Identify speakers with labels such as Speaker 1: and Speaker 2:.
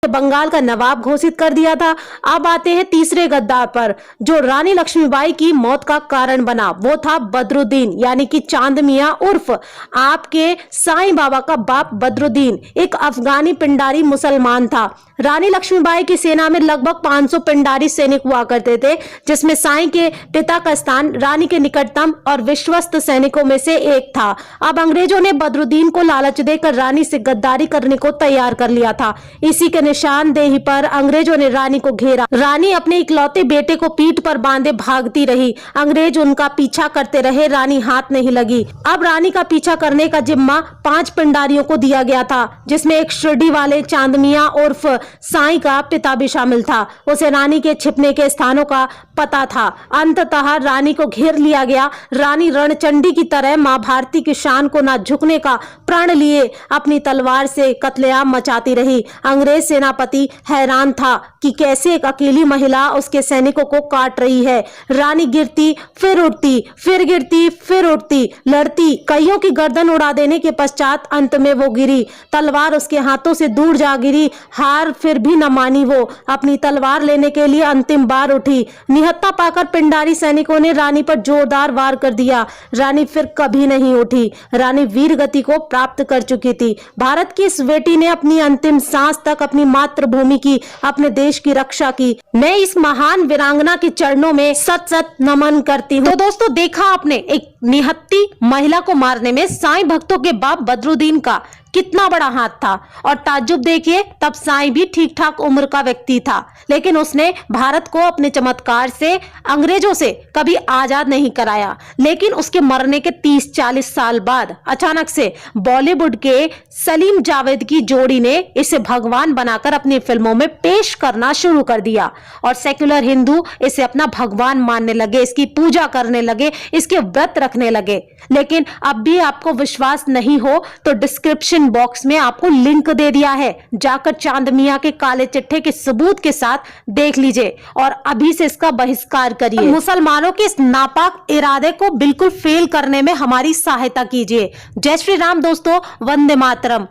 Speaker 1: बंगाल का नवाब घोषित कर दिया था। अब आते हैं तीसरे गद्दार पर, जो रानी लक्ष्मीबाई की मौत का कारण बना। वो था बदरुद्दीन, यानी कि चांद मियां उर्फ आपके साईं बाबा का बाप बदरुद्दीन। एक अफगानी पिंडारी मुसलमान था। रानी लक्ष्मीबाई की सेना में लगभग 500 पिंडारी सैनिक हुआ करते थे, जिसमें साईं के पिता का स्थान रानी के निकटतम और विश्वस्त सैनिकों में से एक था। अब अंग्रेजों ने बदरुद्दीन को लालच देकर रानी से गद्दारी करने को तैयार कर लिया था। इसी के निशानदेही पर अंग्रेजों ने रानी को घेरा। रानी अपने इकलौते बेटे को पीठ पर बांधे भागती रही। अंग्रेज उनका पीछा करते रहे, रानी हाथ नहीं लगी। अब रानी का पीछा करने का जिम्मा 5 पिंडारियों को दिया गया था, जिसमें एक शिरडी वाले चांद मियां उर्फ साईं का पिता भी शामिल था। उसे रानी के छिपने के स्थानों का पता था। अंततः रानी को घेर लिया गया। रानी रणचंडी की तरह मां भारती की शान को न झुकने का प्रण लिए अपनी तलवार से कत्लेआम मचाती रही। अंग्रेज सेनापति हैरान था कि कैसे एक अकेली महिला उसके सैनिकों को काट रही है। रानी गिरती फिर उठती, फिर गिरती फिर उठती, लड़ती, कईयों की गर्दन उड़ा देने के पश्चात अंत में वो गिरी। तलवार उसके हाथों से दूर जा गिरी। हार फिर भी न मानी। वो अपनी तलवार लेने के लिए अंतिम बार उठी। निहत्था पाकर पिंडारी सैनिकों ने रानी पर जोरदार वार कर दिया। रानी फिर कभी नहीं उठी। रानी वीर गति को प्राप्त कर चुकी थी। भारत की इस बेटी ने अपनी अंतिम सांस तक अपनी मातृभूमि की, अपने देश की रक्षा की। मैं इस महान वीरांगना के चरणों में सत सत नमन करती हूँ। तो दोस्तों, देखा आपने एक निहत्थी महिला को मारने में साईं भक्तों के बाप बदरुद्दीन का कितना बड़ा हाथ था। और ताज्जुब देखिए, तब साईं भी ठीक ठाक उम्र का व्यक्ति था, लेकिन उसने भारत को अपने चमत्कार से अंग्रेजों से कभी आजाद नहीं कराया। लेकिन उसके मरने के 30-40 साल बाद अचानक से बॉलीवुड के सलीम जावेद की जोड़ी ने इसे भगवान बनाकर अपनी फिल्मों में पेश करना शुरू कर दिया और सेक्युलर हिंदू इसे अपना भगवान मानने लगे, इसकी पूजा करने लगे, इसके व्रत रखने लगे। लेकिन अब भी आपको विश्वास नहीं हो तो डिस्क्रिप्शन बॉक्स में आपको लिंक दे दिया है, जाकर चांद मियां के काले चिट्ठे के सबूत के साथ देख लीजिए और अभी से इसका बहिष्कार करिए। मुसलमानों के इस नापाक इरादे को बिल्कुल फेल करने में हमारी सहायता कीजिए। जय श्री राम दोस्तों, वंदे मातरम।